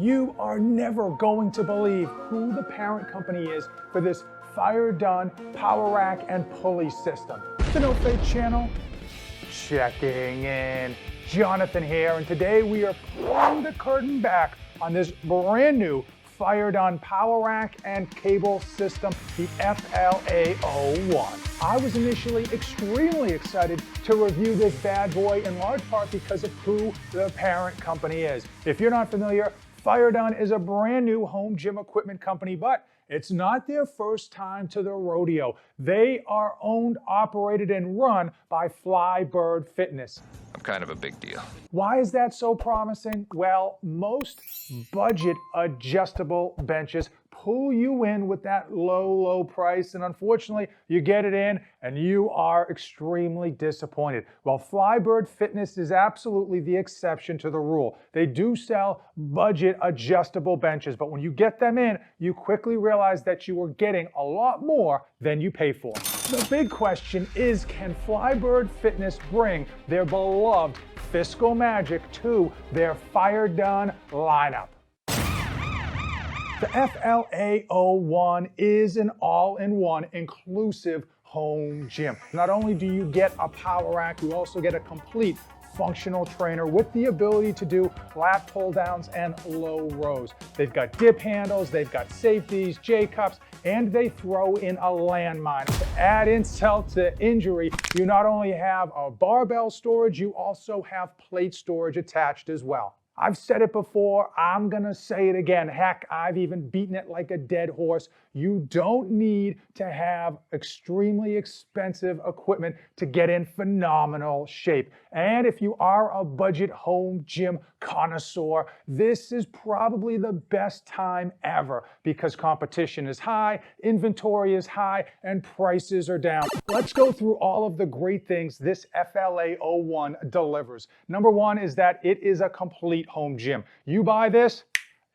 You are never going to believe who the parent company is for this Feierdun Power Rack and pulley system. The No Fate channel, checking in. Jonathan here, and today we are pulling the curtain back on this brand new Feierdun Power Rack and cable system, the FLA01. I was initially extremely excited to review this bad boy in large part because of who the parent company is. If you're not familiar, Feierdun is a brand new home gym equipment company, but it's not their first time to the rodeo. They are owned, operated, and run by Feierdun Fitness. I'm kind of a big deal. Why is that so promising? Well, most budget adjustable benches pull you in with that low price, and unfortunately, you get it in and you are extremely disappointed. Well, Feierdun Fitness is absolutely the exception to the rule. They do sell budget adjustable benches, but when you get them in, you quickly realize that you are getting a lot more than you pay for. The big question is, can Feierdun Fitness bring their beloved fiscal magic to their Feierdun lineup? The FLA01 is an all-in-one inclusive home gym. Not only do you get a power rack, you also get a complete functional trainer with the ability to do lat pull downs and low rows. They've got dip handles, they've got safeties, J-cups, and they throw in a landmine. To add insult to injury, you not only have a barbell storage, you also have plate storage attached as well. I've said it before, I'm gonna say it again. Heck, I've even beaten it like a dead horse. You don't need to have extremely expensive equipment to get in phenomenal shape. And if you are a budget home gym connoisseur, this is probably the best time ever because competition is high, inventory is high, and prices are down. Let's go through all of the great things this FLA01 delivers. Number one is that it is a complete home gym. You buy this,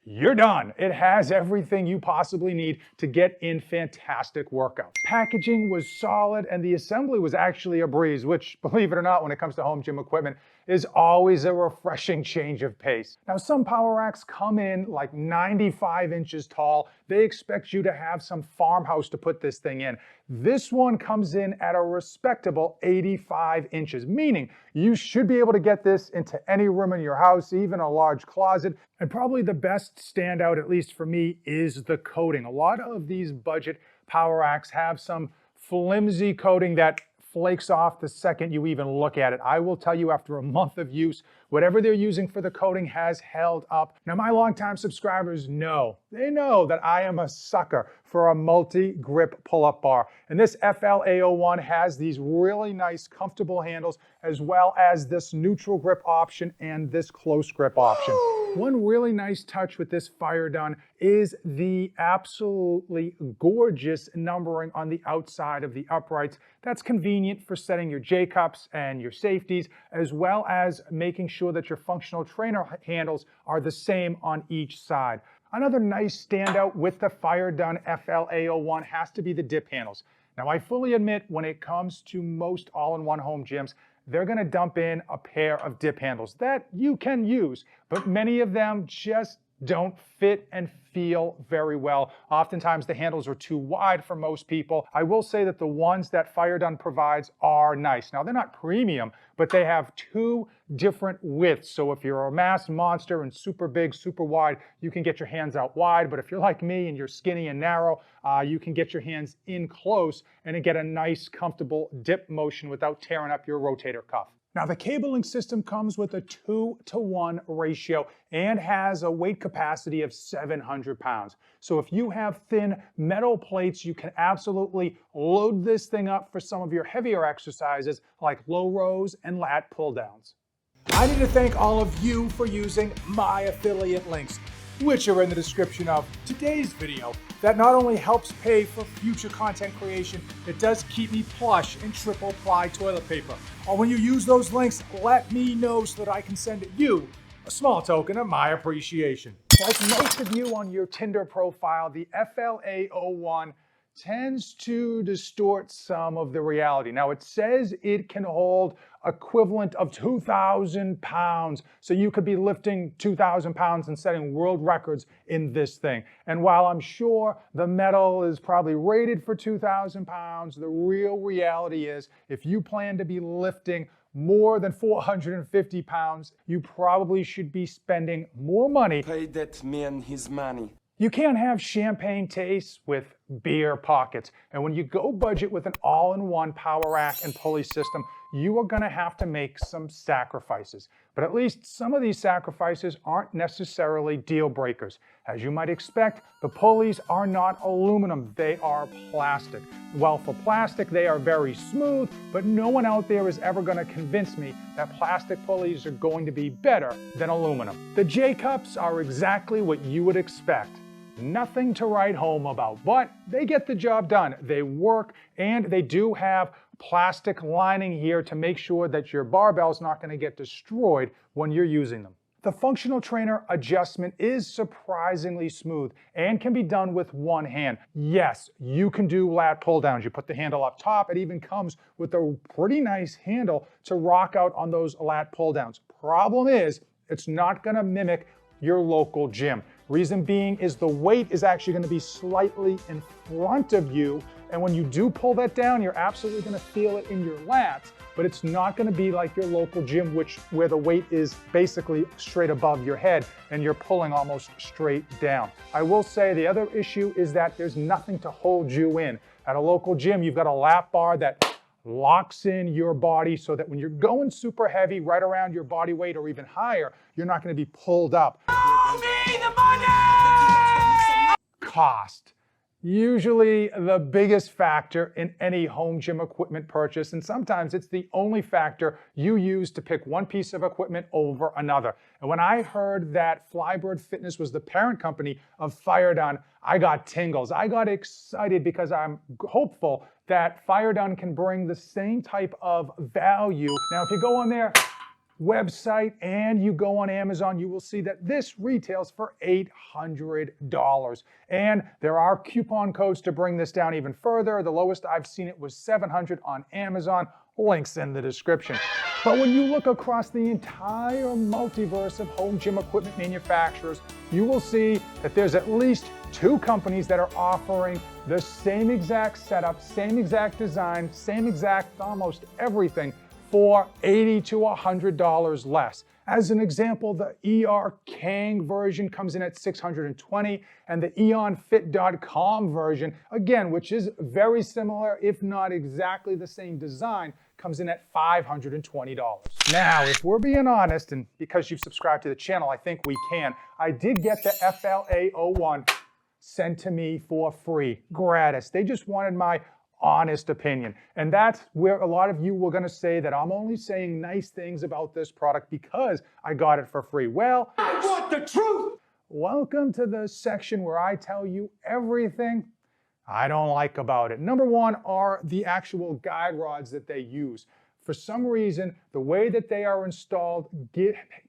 you're done. It has everything you possibly need to get in fantastic workouts. Packaging was solid and the assembly was actually a breeze, which, believe it or not, when it comes to home gym equipment, is always a refreshing change of pace. Now, some power racks come in like 95 inches tall. They expect you to have some farmhouse to put this thing in. This one comes in at a respectable 85 inches, meaning you should be able to get this into any room in your house, even a large closet. And probably the best standout, at least for me, is the coating. A lot of these budget power racks have some flimsy coating that flakes off the second you even look at it. I will tell you, after a month of use, whatever they're using for the coating has held up. Now, my longtime subscribers know, they know that I am a sucker for a multi-grip pull-up bar. And this FLA01 has these really nice, comfortable handles, as well as this neutral grip option and this close grip option. One really nice touch with this Feierdun is the absolutely gorgeous numbering on the outside of the uprights. That's convenient for setting your J-cups and your safeties, as well as making sure that your functional trainer handles are the same on each side. Another nice standout with the Feierdun FLA01 has to be the dip handles. Now, I fully admit when it comes to most all-in-one home gyms, they're gonna dump in a pair of dip handles that you can use, but many of them just don't fit and feel very well. Oftentimes the handles are too wide for most people. I will say that the ones that Feierdun provides are nice. Now, they're not premium, but they have two different widths. So if you're a mass monster and super big, super wide, you can get your hands out wide. But if you're like me and you're skinny and narrow, you can get your hands in close and get a nice, comfortable dip motion without tearing up your rotator cuff. Now, the cabling system comes with a 2-to-1 ratio and has a weight capacity of 700 pounds. So if you have thin metal plates, you can absolutely load this thing up for some of your heavier exercises like low rows and lat pull downs. I need to thank all of you for using my affiliate links, which are in the description of today's video. That not only helps pay for future content creation, it does keep me plush in triple ply toilet paper. Or when you use those links, let me know so that I can send you a small token of my appreciation. Like most of you on your Tinder profile, the FLA01 tends to distort some of the reality. Now, it says it can hold equivalent of 2,000 pounds. So you could be lifting 2,000 pounds and setting world records in this thing. And while I'm sure the metal is probably rated for 2,000 pounds, the real reality is if you plan to be lifting more than 450 pounds, you probably should be spending more money. Pay that man his money. You can't have champagne tastes with beer pockets. And when you go budget with an all-in-one power rack and pulley system, you are gonna have to make some sacrifices. But at least some of these sacrifices aren't necessarily deal breakers. As you might expect, the pulleys are not aluminum, they are plastic. Well, for plastic, they are very smooth, but no one out there is ever gonna convince me that plastic pulleys are going to be better than aluminum. The J-cups are exactly what you would expect. Nothing to write home about, but they get the job done. They work, and they do have plastic lining here to make sure that your barbell's not going to get destroyed when you're using them. The functional trainer adjustment is surprisingly smooth and can be done with one hand. Yes, you can do lat pull downs. You put the handle up top. It even comes with a pretty nice handle to rock out on those lat pull downs. Problem is, it's not going to mimic your local gym. Reason being is the weight is actually going to be slightly in front of you, and when you do pull that down, you're absolutely going to feel it in your lats, but it's not going to be like your local gym, where the weight is basically straight above your head and you're pulling almost straight down. I will say the other issue is that there's nothing to hold you in. At a local gym, you've got a lap bar that locks in your body so that when you're going super heavy, right around your body weight or even higher, you're not going to be pulled up. Cost. Usually the biggest factor in any home gym equipment purchase, and sometimes it's the only factor you use to pick one piece of equipment over another. And when I heard that Flybird Fitness was the parent company of Feierdun, I got tingles. I got excited because I'm hopeful that Feierdun can bring the same type of value. Now, if you go on their website and you go on Amazon, you will see that this retails for $800. And there are coupon codes to bring this down even further. The lowest I've seen it was $700 on Amazon. Links in the description. But when you look across the entire multiverse of home gym equipment manufacturers, you will see that there's at least 2 companies that are offering the same exact setup, same exact design, same exact almost everything for $80 to $100 less. As an example, the ER Kang version comes in at $620, and the EonFit.com version, again, which is very similar, if not exactly the same design, comes in at $520. Now, if we're being honest, and because you've subscribed to the channel, I think we can, I did get the FLA01 sent to me for free, gratis. They just wanted my honest opinion. And that's where a lot of you were going to say that I'm only saying nice things about this product because I got it for free. Well, I want the truth! Welcome to the section where I tell you everything I don't like about it. Number one are the actual guide rods that they use. For some reason, the way that they are installed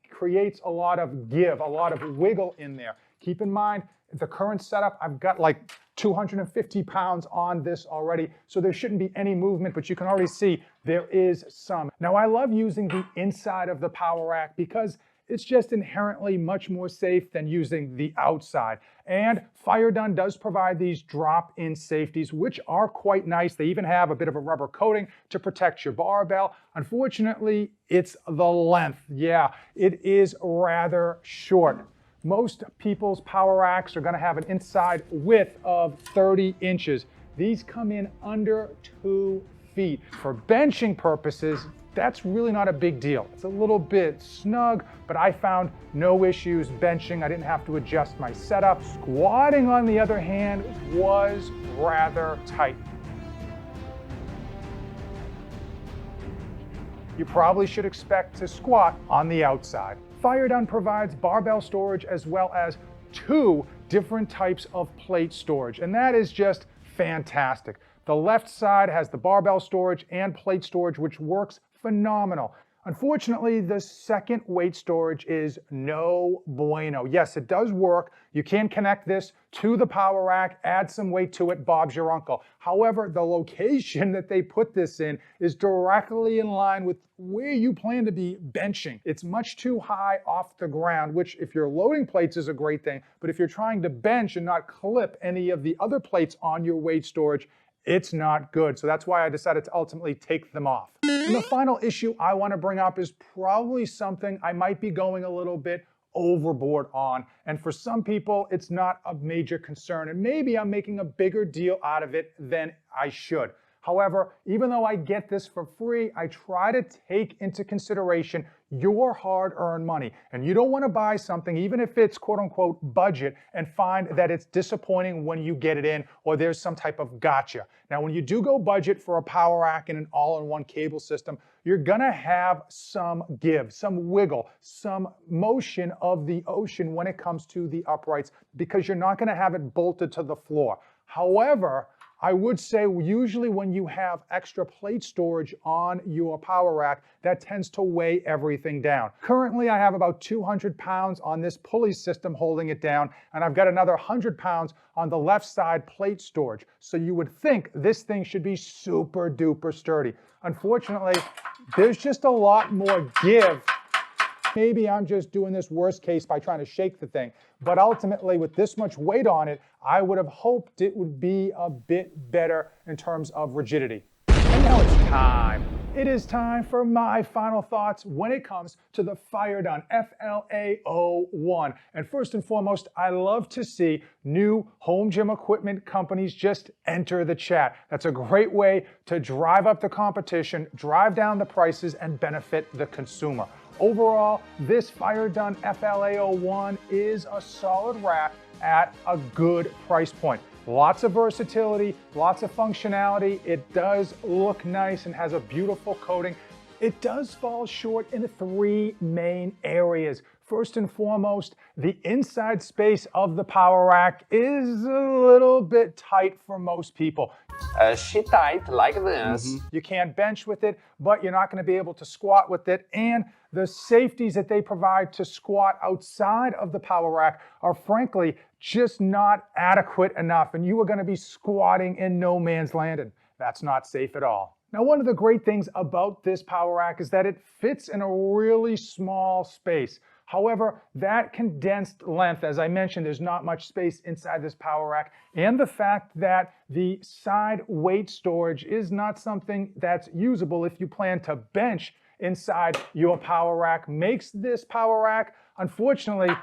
creates a lot of give, a lot of wiggle in there. Keep in mind, the current setup, I've got like 250 pounds on this already, so there shouldn't be any movement, but you can already see there is some. Now, I love using the inside of the power rack because it's just inherently much more safe than using the outside. And Feierdun does provide these drop-in safeties, which are quite nice. They even have a bit of a rubber coating to protect your barbell. Unfortunately, it's the length. Yeah, it is rather short. Most people's power racks are going to have an inside width of 30 inches. These come in under 2 feet. For benching purposes, that's really not a big deal. It's a little bit snug, but I found no issues benching. I didn't have to adjust my setup. Squatting, on the other hand, was rather tight. You probably should expect to squat on the outside. Feierdun provides barbell storage as well as 2 different types of plate storage, and that is just fantastic. The left side has the barbell storage and plate storage, which works phenomenal. Unfortunately, the second weight storage is no bueno. Yes, it does work. You can connect this to the power rack, add some weight to it, Bob's your uncle. However, the location that they put this in is directly in line with where you plan to be benching. It's much too high off the ground, which if you're loading plates is a great thing, but if you're trying to bench and not clip any of the other plates on your weight storage, it's not good. So that's why I decided to ultimately take them off. And the final issue I want to bring up is probably something I might be going a little bit overboard on. And for some people, it's not a major concern. And maybe I'm making a bigger deal out of it than I should. However, even though I get this for free, I try to take into consideration your hard-earned money. And you don't want to buy something, even if it's quote-unquote budget, and find that it's disappointing when you get it in or there's some type of gotcha. Now, when you do go budget for a power rack and an all-in-one cable system, you're going to have some give, some wiggle, some motion of the ocean when it comes to the uprights because you're not going to have it bolted to the floor. However, I would say usually when you have extra plate storage on your power rack, that tends to weigh everything down. Currently, I have about 200 pounds on this pulley system holding it down, and I've got another 100 pounds on the left side plate storage. So you would think this thing should be super duper sturdy. Unfortunately, there's just a lot more give. Maybe I'm just doing this worst case by trying to shake the thing. But ultimately, with this much weight on it, I would have hoped it would be a bit better in terms of rigidity. And now it's time. It is time for my final thoughts when it comes to the Feierdun FLA01. And first and foremost, I love to see new home gym equipment companies just enter the chat. That's a great way to drive up the competition, drive down the prices, and benefit the consumer. Overall, this Feierdun FLA01 is a solid rack at a good price point. Lots of versatility, lots of functionality. It does look nice and has a beautiful coating. It does fall short in 3 main areas. First and foremost, the inside space of the power rack is a little bit tight for most people. She tight like this. You can't bench with it, but you're not going to be able to squat with it. And the safeties that they provide to squat outside of the power rack are frankly just not adequate enough. And you are going to be squatting in no man's land, and that's not safe at all. Now, one of the great things about this power rack is that it fits in a really small space. However, that condensed length, as I mentioned, there's not much space inside this power rack, and the fact that the side weight storage is not something that's usable if you plan to bench inside your power rack makes this power rack, unfortunately,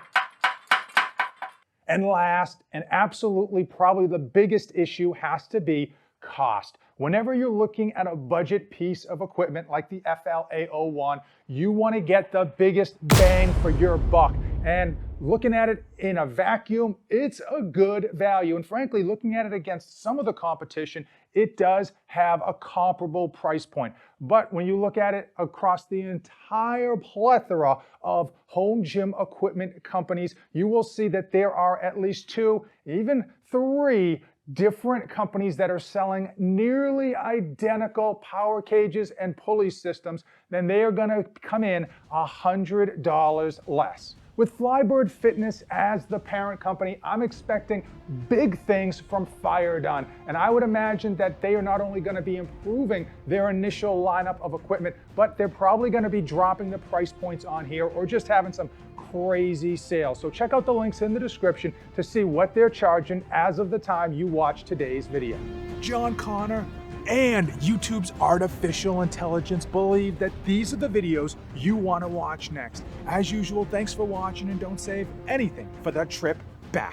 and last, and absolutely probably the biggest issue has to be cost. Whenever you're looking at a budget piece of equipment like the FLA01, you want to get the biggest bang for your buck. And looking at it in a vacuum, it's a good value. And frankly, looking at it against some of the competition, it does have a comparable price point. But when you look at it across the entire plethora of home gym equipment companies, you will see that there are at least 2, even 3 different companies that are selling nearly identical power cages and pulley systems. Then they are going to come in $100 less. With Flybird Fitness as the parent company, I'm expecting big things from Feierdun, and I would imagine that they are not only going to be improving their initial lineup of equipment, but they're probably going to be dropping the price points on here or just having some crazy sales. So check out the links in the description to see what they're charging as of the time you watch today's video. John Connor and YouTube's artificial intelligence believe that these are the videos you want to watch next. As usual, thanks for watching, and don't save anything for the trip back.